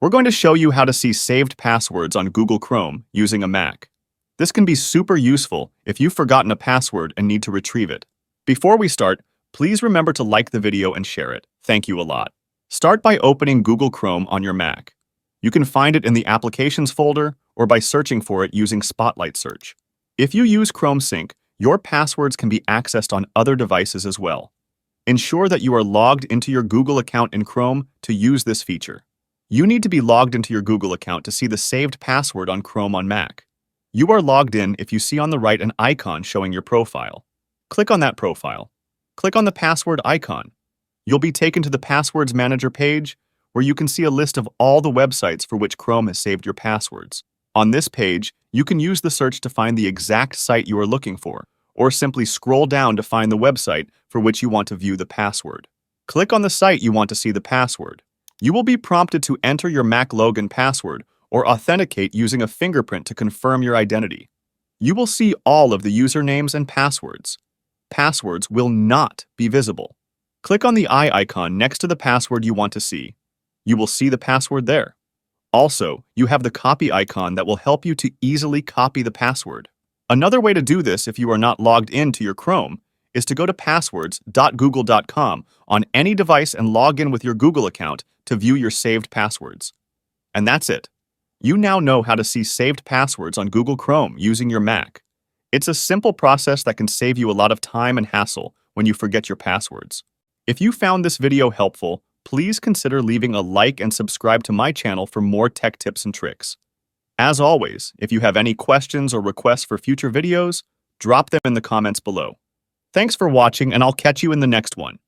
We're going to show you how to see saved passwords on Google Chrome using a Mac. This can be super useful if you've forgotten a password and need to retrieve it. Before we start, please remember to like the video and share it. Thank you a lot. Start by opening Google Chrome on your Mac. You can find it in the Applications folder or by searching for it using Spotlight Search. If you use Chrome Sync, your passwords can be accessed on other devices as well. Ensure that you are logged into your Google account in Chrome to use this feature. You need to be logged into your Google account to see the saved password on Chrome on Mac. You are logged in if you see on the right an icon showing your profile. Click on that profile. Click on the password icon. You'll be taken to the Passwords Manager page, where you can see a list of all the websites for which Chrome has saved your passwords. On this page, you can use the search to find the exact site you are looking for, or simply scroll down to find the website for which you want to view the password. Click on the site you want to see the password. You will be prompted to enter your Mac login password or authenticate using a fingerprint to confirm your identity. You will see all of the usernames and passwords. Passwords will not be visible. Click on the eye icon next to the password you want to see. You will see the password there. Also, you have the copy icon that will help you to easily copy the password. Another way to do this if you are not logged into your Chrome is to go to passwords.google.com on any device and log in with your Google account to view your saved passwords. And that's it. You now know how to see saved passwords on Google Chrome using your Mac. It's a simple process that can save you a lot of time and hassle when you forget your passwords. If you found this video helpful, please consider leaving a like and subscribe to my channel for more tech tips and tricks. As always, if you have any questions or requests for future videos, drop them in the comments below. Thanks for watching, and I'll catch you in the next one.